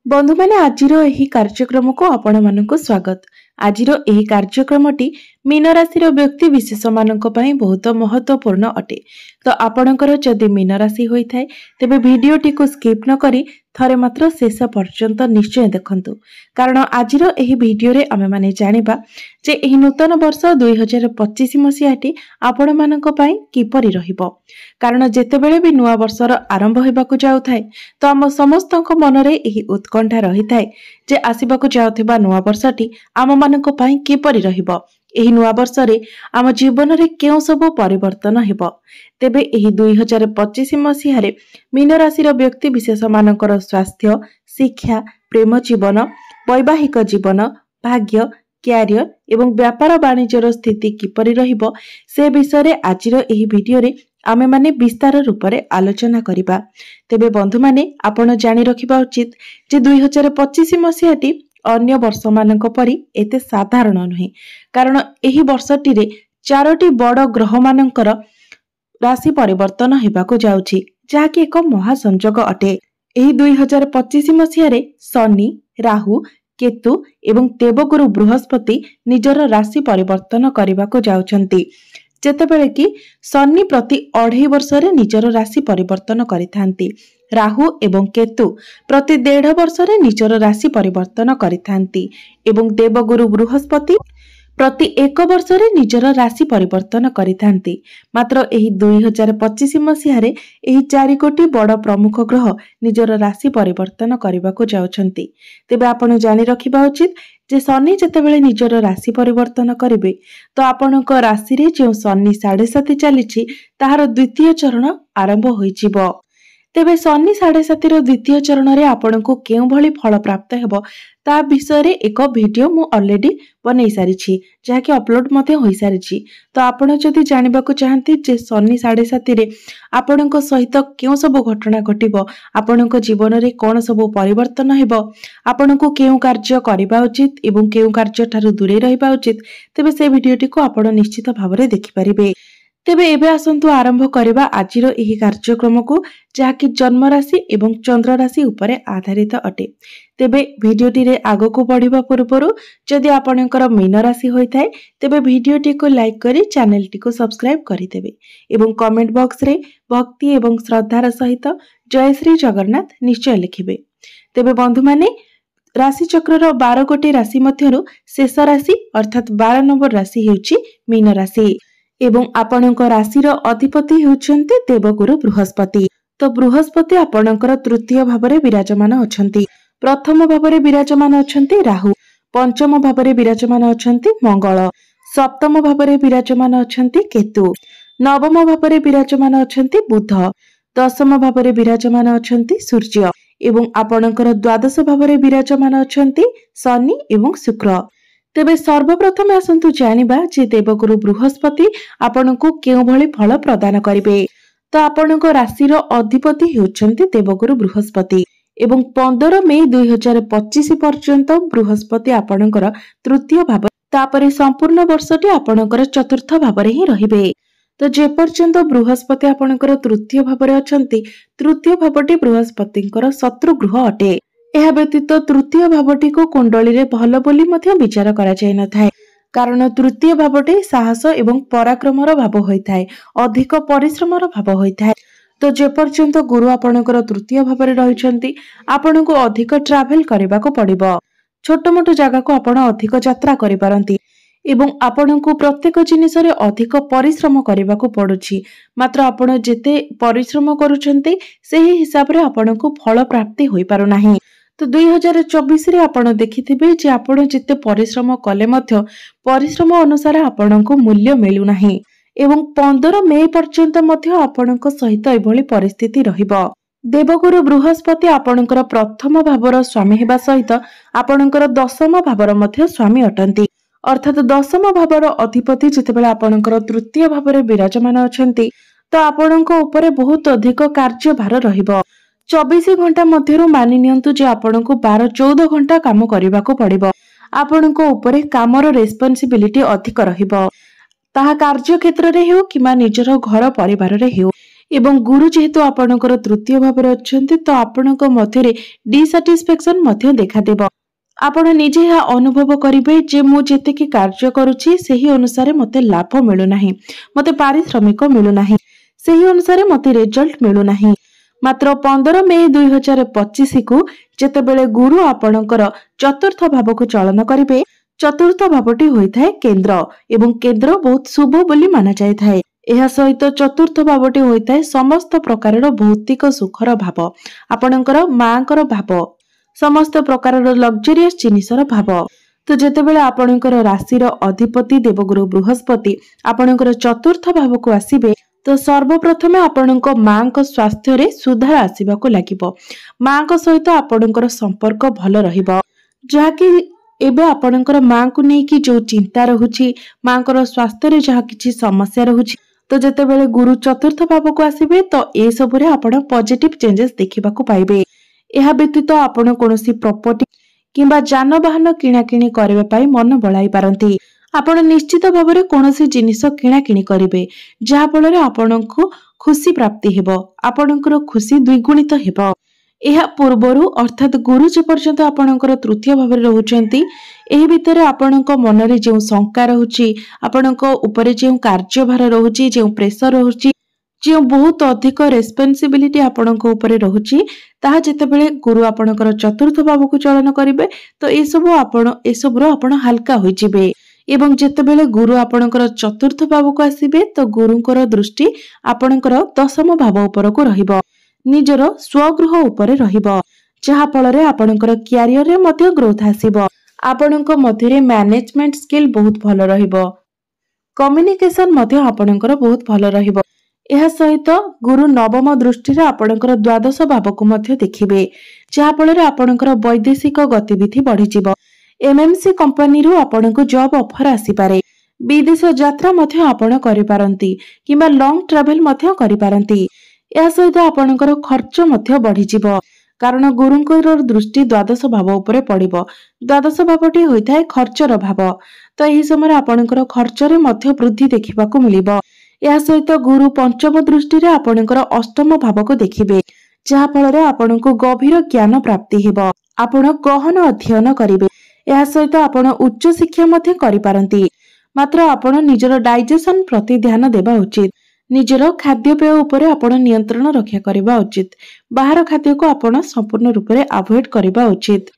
बंधु मैंने आजिर एही कार्यक्रम को आपण मानक स्वागत। आजिर एही कार्यक्रमटी मीन राशि व्यक्ति विशेष मानक पई बहुत महत्वपूर्ण अटे। तो आपणकर जदि मीन राशि होइथाय तेबे भिडियोटी को स्किप न करी थरे मात्र शेष पर्यंत निश्चय देखंतु, कारण आजिर एही भिडियो रे आमे माने जानिबा जे एही नूतन वर्ष 2025 मसियाटी आपण मानक पई किपरि रहिबो। कारण जेतेबेले भी नुआ वर्षर आरंभ हेबाकु जाउथाय तो आम समस्तक मनरे एही उत्कंठा रहिथाय जे आसिबाकु जाउथिबा नुआ वर्षटी आम मानक पई किपरि रहिबो। एही नुआ वर्षरे आम जीवन रे केउ सब परिवर्तन हेबो। तेबे एही 2025 मसिहारे मीन राशि व्यक्ति विशेष मानकर स्वास्थ्य, शिक्षा, प्रेम जीवन, वैवाहिक जीवन, भाग्य, क्यारियर एवं व्यापार वाणिज्यर स्थिति किपरि रहिबो से विषय रे आजिर एही भिडियो रे आमे माने विस्तार रूप में आलोचना करिबा। तेबे बंधु माने आपण जानि रखिबा उचित जे 2025 मसियाटी अन्य वर्ष मानक परि एते साधारण नहे, कारण एही वर्षटी रे चारोटी बड़ ग्रह मानकर राशि परिवर्तन हेबाकु जाउछि, जाकी एक महासंजोग अटे। एही 2025 मसियारे शनि, राहु, केतु एवं देवगुरु बृहस्पति निजर राशि परिवर्तन करबाकु जाउछंती। जेतेबेले कि शनि प्रति 2.5 वर्ष रे निजर राशि परिवर्तन करिथांती, राहु एवं केतु प्रति 1.5 वर्ष रे निजर राशि परिवर्तन करिथांती एवं देवगुरु बृहस्पति प्रति 1 वर्ष रे निजर राशि परिवर्तन करिथांती। मात्र एही 2025 मसिहारे एही 4 कोटी बड़ प्रमुख ग्रह निजर राशि परिवर्तन करबाकु जाउछंती। तेबे आपण जानि रखिबा उचित जे शनि जेतेबेले निजर राशि परिवर्तन करिवे तो आपणक राशि रे जे शनि 7.5 चलीछि ताहार द्वितीय चरण आरंभ होइजिबो। तेबे शनि 7.5 द्वितीय चरण रे आपणको केउ भली फल प्राप्त हेबो ता विषय रे एक वीडियो मु ऑलरेडी बनै सारिछि, जाके अपलोड मध्ये होई सारिछि। तो आपण जदि जानिबाकू चाहंती जे शनि 7.5 रे आपणको सहित केउ सब घटना घटिबो, आपणको जीवन रे कोन सब परिवर्तन हेबो, आपणको केउ कार्य करिबा उचित एवं केउ कार्य ठारू दूरे रहिबा उचित, तेबे से वीडियोटी को आपण निश्चित भाबरे देखि परिबे। तेबे एबे आसंतु आरंभ करिबा आजिर एही कार्यक्रम को, जाकी जन्म राशि एवं चंद्र राशि उपरे आधारित अटे। तेबे भिडियोटी रे आगो को बढ़िबा पूर्वरु जदि आपणकर मीन राशि होइथाय तेबे भिडियोटी को लाइक करी चैनलटी को सब्सक्राइब करि देबे एवं कमेंट बॉक्स रे भक्ति एवं श्रद्धार सहित जय श्री जगन्नाथ निश्चय लिखिबे। तेबे बंधु माने राशि चक्रर 12 गोटी राशि मध्यरु शेष राशि अर्थात 12 नंबर राशि हेउची मीन राशि एवं आपणक राशिर अधिपति हेउचंती देवगुरु बृहस्पति। तो बृहस्पति आपणकर तृतीय भावरे विराजमान अछंती, प्रथम भावरे विराजमान अछंती राहु, पंचम भावरे विराजमान अछंती मंगल, सप्तम भावरे विराजमान अछंती केतु, नवम भावरे विराजमान अछंती बुध, दशम भावरे विराजमान अछंती सूर्य एवं आपणकर द्वादश भावरे विराजमान अछंती शनि एवं शुक्र। तेबे सर्वप्रथम आसंतु जानिबा जे देवगुरु बृहस्पति आपणको केउ भली फल प्रदान करिवे। तो आपणको राशिर अधिपति हेउचंती देवगुरु बृहस्पति एवं 15 मई 2025 पर्यंत बृहस्पति आपणकर तृतीय भाव, तापरे संपूर्ण वर्षटी आपणकर चतुर्थ भावरे ही रहिबे। तो जे पर्यंत बृहस्पति आपणकर तृतीय भावरे अछंती, तृतीय भावटी बृहस्पतिଙ୍କର शत्रु गृह अटे। एहा व्यतीत तृतीय भावटी को कुंडली रे भल बोली मध्य विचार करा जाय न थाए, कारण तृतीय भावटी साहस एवं पराक्रमर भाव होइथाय, अधिक परिश्रमर भाव होइथाय। तो जे पर्यंत गुरु आपणकर तृतीय भावरे रहिछंती आपणको अधिक ट्रैवल करबाको पड़िबो, छोट मोट जगह को आपण अधिक यात्रा करि पारंती एवं आपणको प्रत्येक जिनिस रे अधिक परिश्रम करबाको पड़ुछि। मात्र आपण जेते परिश्रम करूछंती सेही हिसाब रे आपणको फल प्राप्ति होई पारु नाही। तो 2024 रे आपण देखिथिबे जे आपण जेते परिश्रम कले मध्य परिश्रम अनुसार आपणको मूल्य मिलु नाही एवं 15 मई पर्यंत मध्य आपणको सहित एभली परिस्थिति रहिबो। देवगुरु बृहस्पति आपणकर प्रथम भावर स्वामी हेबा सहित आपणकर दशम भावर मध्य स्वामी अटंती, अर्थात दशम भावर अधिपति जेतेबेले आपणकर तृतीय भावरे विराजमान अछंती तो आपणको उपरे बहुत अधिक कार्यभार रहिबो। 24 घंटा मध्यरु मानि नियंतु जे आपणको 12-14 घंटा काम करिबाको पड़िबो। आपणको उपरे कामर रेस्पोंसिबिलिटी अधिक रहिबो, ताहा कार्य क्षेत्र रे हेउ किमा निजर घर परिवार रे हेउ एवं गुरु जेहेतु आपणकर तृतीय भाव में अच्छे तो आपणक मध्य डिसाटिस्फेक्शन देखा आपण निजे यह अनुभव करेंगे जे मु जेतिकी कार्य करुछि सेही अनुसार मते लाभ मिलुना मते पारिश्रमिक मिलुना सेही अनुसार मते रिजल्ट मिलुना मात्र 15 मई 2025 को जेतेबेले गुरु आपणकर चतुर्थ भाव को चलन करेंगे चतुर्थ भावटी होइथाय केंद्र एवं केंद्र बहुत शुभ बोली माना जाय थाए। यह सहित चतुर्थ भावटी होइथाय समस्त प्रकार भौतिक सुखर भाव आपणकर मांकर भाव समस्त प्रकार लग्जरियस जिनिसर भाव तो जेतेबेले आपणकर राशिर अधिपति देवगुरु बृहस्पति आपणकर चतुर्थ भाव को आसीबे तो सर्वप्रथमे आपणक मांक स्वास्थ्य रे सुधार आसीबाको लागिबो मांक सहित आपणकर संपर्क भल रहिबो जहाकि एबे आपणकर मां को नै कि जो चिंता रहुछि मांकर स्वास्थ्य रे जहा किछि समस्या रहुछि तो जेतेबेले गुरु चतुर्थ भाव को आसीबे तो ए सबरे आपण पॉजिटिव चेंजेस देखिबाको पाइबे। यह व्यतीत आपण कोनोसी प्रॉपर्टी किंबा जानवाहन किणाकिणी करबा पई मन बळाई पारंती आपण निश्चित भाव में कोनोसी जिनिस किणाकिणी करिवे जहा फल आपणको खुशी प्राप्ति हेबो आपणकर खुशी द्विगुणित हेबो। यह पूर्वरु अर्थात गुरु जे पर्यंत आपणकर तृतीय भाव में रहउचंती एही भितरे आपणको मन रे जे शंका रहउची आपणको ऊपर जे कार्यभार रहउची जे प्रेशर रहउची जे बहुत अधिक रेस्पॉन्सिबिलिटी आपणको ऊपर रहउची ताहा जेतेबेले गुरु आपणकर चतुर्थ भाव को चलन करिवे तो ए सबरो आपण हल्का होई जिवे एवं जेतेबेले गुरु आपणकर चतुर्थ भाव को आसीबे तो गुरुंकर दृष्टि आपणकर दशम भाव ऊपर को रहिबो निजर स्वगृह ऊपर रहिबो जहा फल रे आपणकर कैरियर रे मध्ये ग्रोथ आसीबो आपणक मध्यरे मैनेजमेंट स्किल बहुत भल रहिबो कम्युनिकेशन मध्ये आपणकर बहुत भल रहिबो। यह सहित गुरु नवम दृष्टि रे आपणकर द्वादश भाव को मध्ये देखिबे जहा फल रे आपणकर वैदेशिक गतिविधि बढ़ी जिवो एमएमसी कंपनी रु आपणको जॉब ऑफर आसी पारे विदेश यात्रा मध्ये आपण करि पारंती किबा लॉन्ग ट्रैवल मध्ये करि पारंती या सहित आपणकर खर्च मध्ये बढ़ी जिवो कारण गुरुंकर दृष्टि द्वादश भाव उपरे पड़िबो द्वादश भावटी होइथाय खर्चर भाव तो एही समय आपणकर खर्च रे मध्ये वृद्धि देखिबाको मिलिबो। या सहित गुरु पंचम दृष्टि रे आपणकर अष्टम भाव को देखिबे जहा फल रे आपणको गभीर ज्ञान प्राप्ति हेबो आपण गहन अध्ययन करिवे या सहित आपण उच्च शिक्षा मध्ये करि पारंती मात्र आपण निजर डाइजेशन प्रति ध्यान देबा उचित निजर खाद्यपेय उपरे आपण नियंत्रण रक्षा करबा उचित बाहर खाद्य को आपण संपूर्ण रूप से अवॉइड करबा उचित।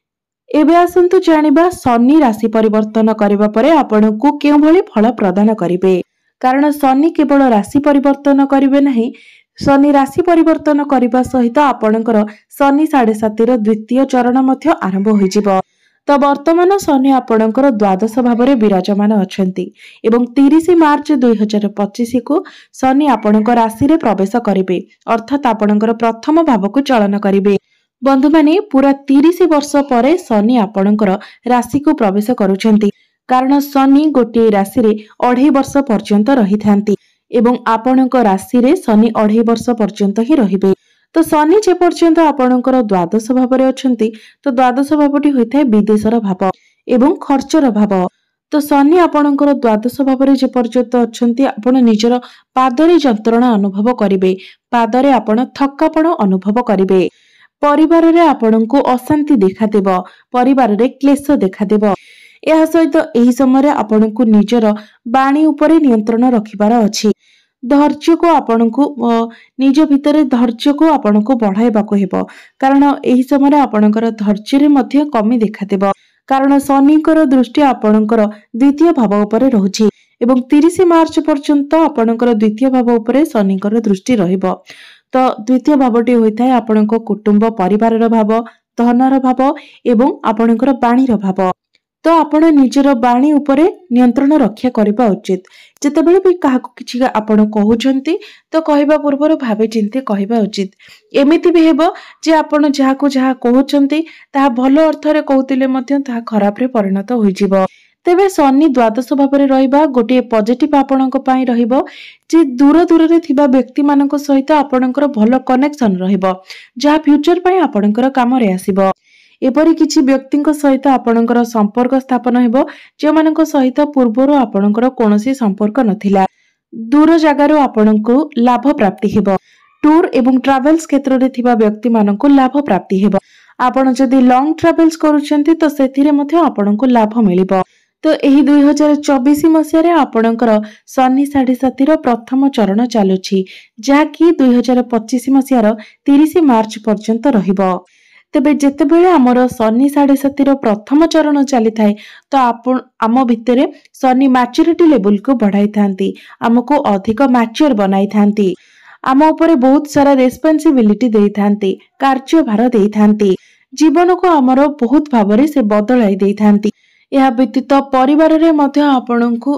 एबे आसंतु जानिबा शनि राशि परिवर्तन करबा परे आपणको केउ भली फल प्रदान करिवे कारण शनि केवल राशि परिवर्तन करिवे नहीं शनि राशि परिवर्तन करबा सहित आपणकर शनि 7.5 रो द्वितीय चरण मध्ये आरंभ होई जिवो तो वर्तमान शनि आपणकर द्वादश भाव में विराजमान अछंती एवं 30 मार्च 2025 को शनि आपणक राशि रे प्रवेश करिवे अर्थात आपणकर प्रथम भाव को चलन करिवे। बंधु माने पूरा 30 वर्ष परे शनि आपणकर राशि को प्रवेश करूछंती कारण शनि गोटे राशि रे 2.5 वर्ष पर्यंत रही थांती एवं आपणक राशि रे शनि 2.5 वर्ष पर्यंत ही रहिबे तो शनि जे पर्यंत आपणकर द्वादश भाव रे अछंती तो द्वादश भावटी होइथाय विदेशर भाव एवं खर्चर भाव तो शनि आपणकर द्वादश भाव रे जे पर्यंत अछंती आपण निजर पादरे यंत्रणा अनुभव करिवे पादरे आपण थक्कापण अनुभव करिवे परिवार रे आपणको अशांति देखा देबो परिवार रे क्लेश देखा देबो। या सहित एही समय आपणको निजर बाणी उपरे नियंत्रण रखिबार अछि धैर्य को आपणको निज भितरे धैर्य को आपणको बढ़ाइबाको हेबो कारण एही समय आपणकर धैर्य रे मध्ये कमी देखा देबो कारण शनिकर दृष्टि आपणकर द्वितीय भाव उपरे रहुछि एवं 30 मार्च पर्यंत आपणकर द्वितीय भाव उपरे शनिकर दृष्टि रहिबो तो द्वितीय भावटी होइथाय आपणको कुटुंब परिवारर भाव धनर भाव एवं आपणकर बाणीर भाव तो आपण निजर बाणी उपरे नियंत्रण रक्षा करबा उचित जेतेबेले भी काहाको किछि आपण कहउछंती तो कहबा पूर्वर भाबे चिंते कहबा उचित एमिति भी हेबो जे आपण जाहाको जहा कहउछंती ता भलो अर्थ रे कहउतिले मध्य ता खराब रे परिणत होई जिवो। तेबे शनि द्वादश भाव रे रहिबा गोटे पॉजिटिव आपणक पई रहिबो जे दूर दूर रे थिबा व्यक्ति मानक सहित आपणकर भलो कनेक्शन रहिबो जहा फ्यूचर पई आपणकर काम रे आसीबो एपरि किछि व्यक्तिक सहित आपणकर संपर्क स्थापन हेबो जे मानक सहित पूर्वरो आपणकर कोनोसी संपर्क नथिला दूर जगारो आपणको लाभ प्राप्ति हेबो टूर एवं ट्रावेल्स क्षेत्र में थिबा व्यक्ति मानक लाभ प्राप्ति हेबो। आपण जदि लॉन्ग ट्रावेल्स करूछंती तो सेथिरे मध्ये आपनको लाभ मिलिबो। तो एही 2024 मसियारे आपणकर शनि 7.5 प्रथम चरण चालुछि, जहाँकि 2025 मसियार 30 मार्च पर्यंत रहिबो। तेबे जेतेबेले आमर शनि 7.5 प्रथम चरण चली थाए तो आम भितरे शनि मैच्योरिटी लेवल को बढ़ाई थांती, आमको अधिक मैच्योर बनाई थांती, आम उपरे बहुत सारा रेस्पॉन्सिबिलिटी देई थांती, कार्यभार देई थांती, जीवन को आमर बहुत भावरे से बदलाई देई थांती। यह व्यतीत परिवार रे मध्य आपनकु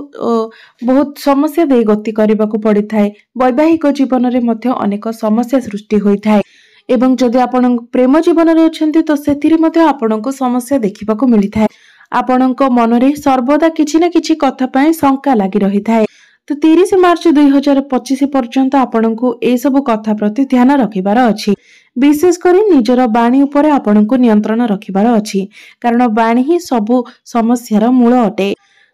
बहुत समस्या दे गति करबा को पड़ी थाए। वैवाहिक जीवन रे मध्य अनेक समस्या सृष्टि होई थाए एवं जदि आपण प्रेम जीवन रे अछंती तो सेथिरे मध्य आपनकु समस्या देखिबा को मिली थाए। आपनक मन रे सर्वदा किछि न किछि कथा पय शंका लागि रही थाए। तो 30 मार्च 2025 पर्यंत आपनकु ए सब कथा प्रति ध्यान रखिबार अछि। विशेष करी निजर बाणी उपरे आपनकु नियंत्रण रखिबार अछि, कारण बाणी ही सबु समस्यार मूल अटे।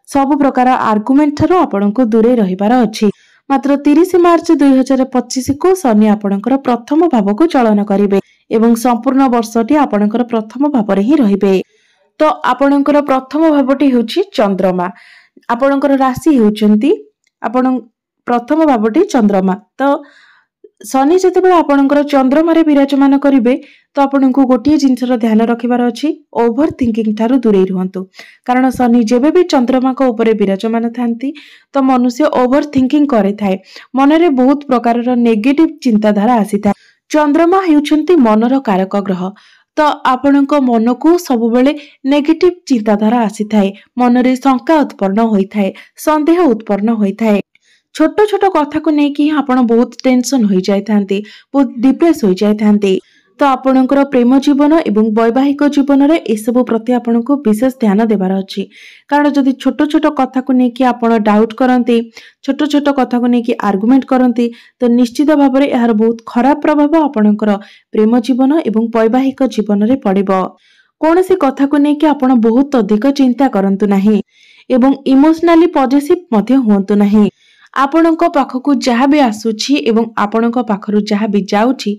सब प्रकार आर्गुमेंट थारो आपनकु दूरे रहिबार अछि। मात्र 30 मार्च 2025 को शनि आपनकर प्रथम भाव को चलन करिवे एवं संपूर्ण वर्षटी आपनकर प्रथम भाव रे ही रहिबे। तो आपनकर प्रथम भावटी होछि चंद्रमा। आपनकर राशि होचंती आपण प्रथम भावटी चंद्रमा। तो शनि जेतेबेले आपणकर चंद्रमा रे विराजमान करिवे तो आपनको गोटिए जिनसर ध्यान रखिबार अछि, ओभर थिंकिंग थारु दूरे रहंतु। कारण शनि जेबे भी चंद्रमा को ऊपर विराजमान थांती तो मनुष्य ओभर थिंकिंग करे थाए, मन रे बहुत प्रकारर नेगेटिव चिंताधारा आसीथा। चंद्रमा हेउछंती मनर कारक ग्रह, तो आपणक मन को सब बेले नेगेटिव चिंताधारा आसीथाए, मन रे शंका उत्पन्न होई थाए, संदेह उत्पन्न होई थाए। छोट छोट कथा को लेकिन आपण बहुत टेंशन हो जाए, बहुत डिप्रेस हो जाए। तो आपणकर प्रेम जीवन एवं वैवाहिक जीवन रे ए सब प्रति आपनको विशेष ध्यान देबार अछि। कारण जदि छोट छोट कथा को लेकिन आपण डाउट करंती, छोट छोट कथा को लेकिन आर्गुमेंट करंती तो निश्चित भाव में यार बहुत खराब प्रभाव आपणकर प्रेम जीवन एवं वैवाहिक जीवन रे पड़िबो। कोनोसी कथा को लेकिन आपण बहुत अधिक चिंता करंतु नाही एवं इमोशनली पॉजिटिव मध्ये होंतु नाही। आपणक पाखकु जहाँ भी आसुछि एवं आपणक पाखरु जहाँ भी जाउछि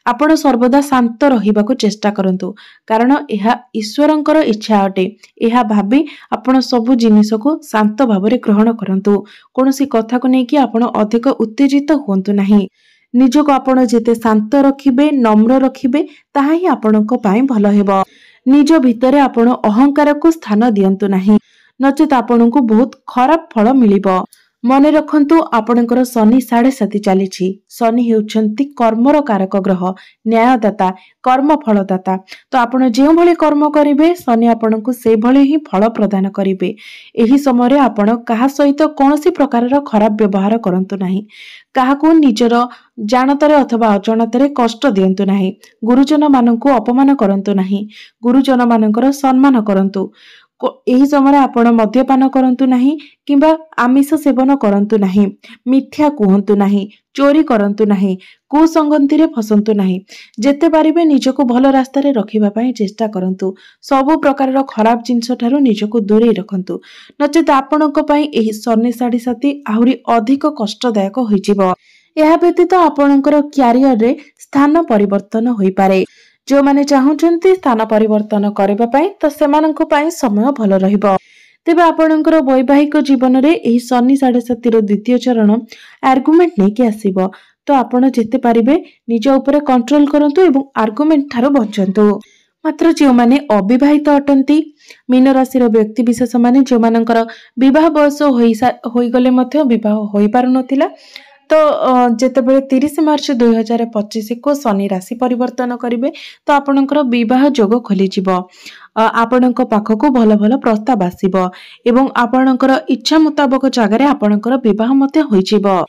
आपण सर्वदा शांत रहिबाकु चेष्टा करंतु, कारण यह ईश्वरंकर इच्छा अटे। यह भाबी आपण सब जिनिस को शांत भावरे ग्रहण करंतु। कोनोसी कथा को लेकिन आपण अधिक उत्तेजित होंतु नाही। निजको आपण जेते शांत रखिबे, नम्र रखिबे, ताहा ही आपणक पई भलो हेबो। निज भितरे आपण अहंकार को स्थान दियंतु नाही, नचेत आपणको बहुत खराब फल मिलिबो। मने रखंतु आपणकर शनि 7.5 चलीछि। शनि हेउछंती कर्मर कारक ग्रह, न्यायदाता, कर्म फलदाता। तो आपण जेउ भले कर्म करिवे शनि आपणको से भले ही फल प्रदान करिवे। एही समय रे आपण काहा सहित कोनोसी प्रकारर खराब व्यवहार करंतु नाही, काहाकू निजर जानतारे अथवा अजाणतारे कष्ट दियंतु नाही, गुरुजन माननकु अपमान करंतु नाही, गुरुजन माननकर सम्मान करंतु। एही समय आपण मद्यपान करंतु नाही किंबा आमिष सेवन करंतु नाही, मिथ्या कहंतु नाही, चोरी करंतु नाही, कुसंगति रे फसंतु नाही। जेते पारिबे निजको भलो रास्ता रे रखिबा पई चेष्टा करंतु। सब प्रकारर खराब जिंस ठारू निजको दूरे रखंतु, नचेत आपणक पई एही शनि 7.5 आहुरी अधिक कष्टदायक होई जिवो। एहा व्यतीत आपणकर क्यारियर रे स्थान परिवर्तन होई पारे। जो माने चाहुचंती स्थान परिवर्तन करबा पई तो सेमानंको पई समय भलो रहिबो। तेबे आपणकर वैवाहिक जीवन रे एही शनि 7.5 रो द्वितीय चरण आर्गुमेंट नै कि आसीबो। तो आपण जेते पारिबे निज ऊपर कंट्रोल करंतु एवं आर्गुमेंट थारो बचंतु। मात्र जो माने अविवाहित अटंती, मीन राशि रो व्यक्ति विशेष माने जो मानकर विवाह बयस होई गले मध्य विवाह होई पारु नथिला, तो जेतेबेले 30 मार्च 2025 को शनि राशि परिवर्तन करिवे तो आपणकर विवाह जोग खोली जिवो। आपणक पाखको भलो भलो प्रस्ताव आसीबो एवं आपणकर इच्छा मुताबक जगह आपणकर विवाह मते होई जिवो।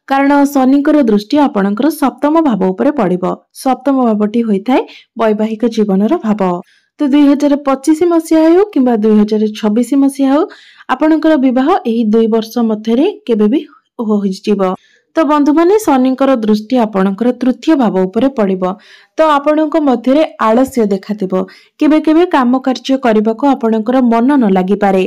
कारण शनिकर दृष्टि आपणकर सप्तम भाव उपरे पड़िबो। सप्तम भावटी होइथाय वैवाहिक जीवनर भाव। तो 2025 मसिया हो किंबा 2026 मसिया हो आपणकर विवाह एही 2 वर्ष मध्यरे केबे भी होई जिवो। तो बंधु माने शनिकर दृष्टि आपणकर तृतीय भाव उपरे पड़िबो। तो आपणक मध्यरे आलस्य देखाथिबो, केबे केबे काम कार्य करबाको आपणकर मन न लागि पारे।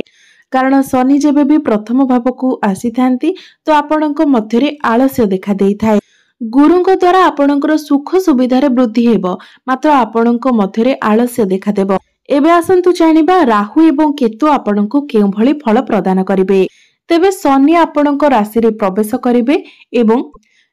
कारण शनि जेबे भी प्रथम भाव को आसी थांती तो आपणक मध्यरे आलस्य देखा देई थाए। गुरुଙ୍କ द्वारा आपणकर सुख सुविधार वृद्धि हेब, मात्र आपणक मध्यरे आलस्य देखादेब। एबे आसंतु जानिबा राहु एवं केतु आपणको केउ भली फल प्रदान करिवे। तेबे शनि आपणक राशि रे प्रवेश करिवे एवं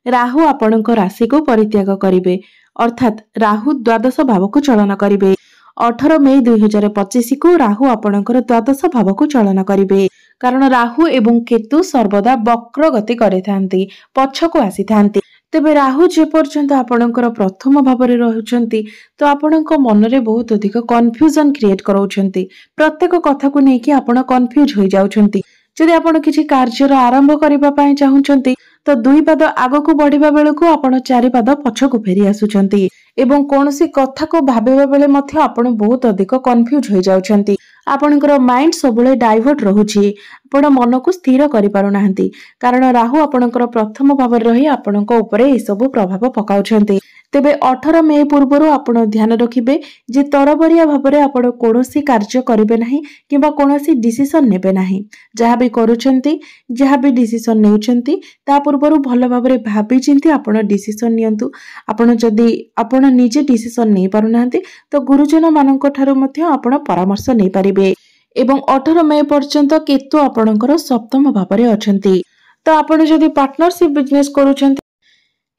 राहु आपणक राशि को परित्याग करिवे, अर्थात राहु द्वादश भाव को चलन करिवे। 18 मई 2025 को राहु आपणकर द्वादश भाव को चलन करिवे, कारण राहु एवं केतु सर्वदा वक्र गति करिथांती, पछको आसीथांती। तेबे राहु जे पर्यंत आपणकर प्रथम भाव रे रहुचंती तो आपणक मन रे बहुत अधिक कन्फ्यूजन क्रिएट कराउछंती। प्रत्येक कथा को नेकी आपण कन्फ्यूज होई जाउछंती। जदि आपण किछि कार्यर आरंभ करिबा पई चाहुचंती तो 2 पाद आगको बढ़िबा बेलको आपण 4 पाद पछको फेरी आसुचंती एवं कोनोसी कथा को भाबिबा बेले मध्य आपण बहुत अधिक कन्फ्यूज होई जाउछंती। आपणकर माइंड सबले डाइवर्ट रहुछि, आपण मन को स्थिर करि पारु नाहंती, कारण राहु आपणकर प्रथम भाव रे रही आपणक ऊपर ए सब प्रभाव पकाउछंती। तेबे 18 मई पूर्वरु आपण ध्यान रखिबे जे तरबरिया भाबरे आपण कोनोसी कार्य करिवे नाही किबा कोनोसी डिसिजन नेबे नाही। जहा भी करूछंती, जहा भी डिसिजन नेउछंती ता पूर्वरु भल भाबरे भाबी चिंती आपण डिसिजन नियंतु। आपण जदी आपण निजे डिसिजन नै पारु नाहंती तो गुरुजन मानक ठारू मध्य आपण परामर्श नै पारिबे। एवं 18 मई पर्यंत केतु आपणकर सप्तम भाव रे अछंती, तो आपण जदी पार्टनरशिप बिजनेस करूछंती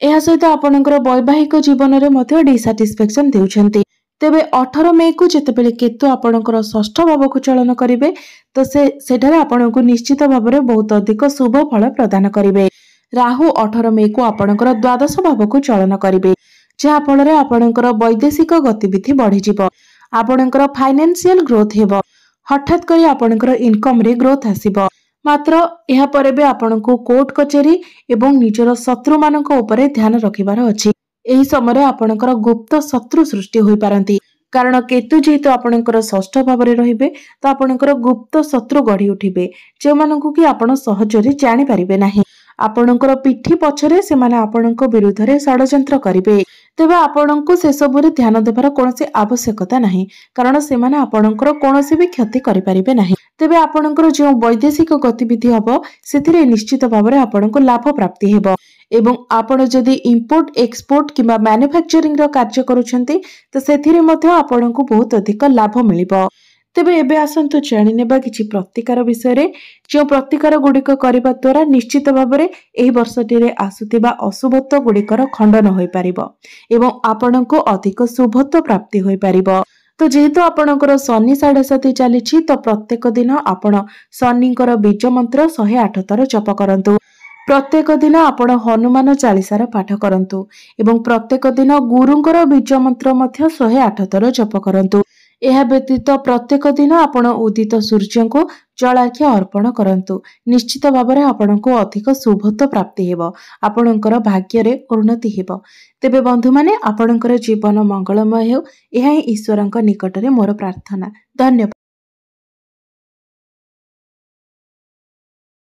एहा सहित आपणकर वैवाहिक जीवन रे मध्य डिसैटिस्फैक्शन देउछंती। तेबे 18 मई को जेतेबेले केतु आपणकर षष्ठ भाव को चलन करिवे तो सेठारे आपणको निश्चित भाव रे बहुत अधिक शुभ फल प्रदान करिवे। राहु 18 मई को आपणकर द्वादश भाव को चलन करिवे, जहा फल रे आपणकर वैदेशिक गतिविधि बढ़ी जिवो, आपणकर फाइनेंशियल ग्रोथ हेबो, हठात करी आपणकर इनकम रे ग्रोथ आसीबो। मात्र यह परे बे आपणको कोर्ट कचेरी एवं निजर शत्रु मानक ऊपर ध्यान रखिबार अछि। एही समय आपणकर गुप्त शत्रु सृष्टि होई पारंती, कारण केतु जेहेतु आपणकर षष्ठ भाव रे रहिबे तो आपणकर गुप्त शत्रु गढ़ी उठिबे, जे मानकु कि आपण सहजरे जानि पारिबे नाही। आपणकर पिठी पछरे से माने आपणको विरुद्ध रे षडयंत्र करिवे। तेबे आपणको से सब रे ध्यान देबार कोनोसी आवश्यकता नाही, कारण से माने आपणकर कोनोसी भी क्षति करि पारिबे नाही। तेबे आपणकर जो वैदेशिक गतिविधि हबो सेथिरे निश्चित भाव रे आपणको लाभ प्राप्ति हेबो एवं आपण जदि इंपोर्ट एक्सपोर्ट किबा मैन्युफैक्चरिंग रो कार्य करूछंती तो सेथिरे मध्ये आपणको बहुत अधिक लाभ मिलिबो। तेबे एबे आसंतु जानि नेबा किछि प्रतिकार विषय रे, जो प्रतिकार गुडिक करिबा द्वारा निश्चित भाव रे एही वर्षटी रे आसुतिबा अशुभत्व गुडिकर खंडन होई पारिबो एवं आपणको अधिक शुभत्व प्राप्ति होई पारिबो। तो जेहेतु आपणकर शनि 7.5 चलीछि तो प्रत्येक दिन आपण शनिकर बीज मंत्र 108 थर जप करंतु। प्रत्येक दिन आपण हनुमान चालीसार पाठ करंतु एवं प्रत्येक दिन गुरुंकर बीज मंत्र मध्य 108 थर जप करंतु। एहा व्यतीत प्रत्येक दिन आपण उदित सूर्य को जलार्घ्य अर्पण करंतु। निश्चित भाव रे आपणको अधिक शुभत्व प्राप्ति हेबो, आपणकर भाग्य रे उन्नति हेबो। तेबे बंधु माने आपणकर जीवन मंगलमय हेउ, एहा ईश्वरंक निकट रे मोर प्रार्थना। धन्यवाद।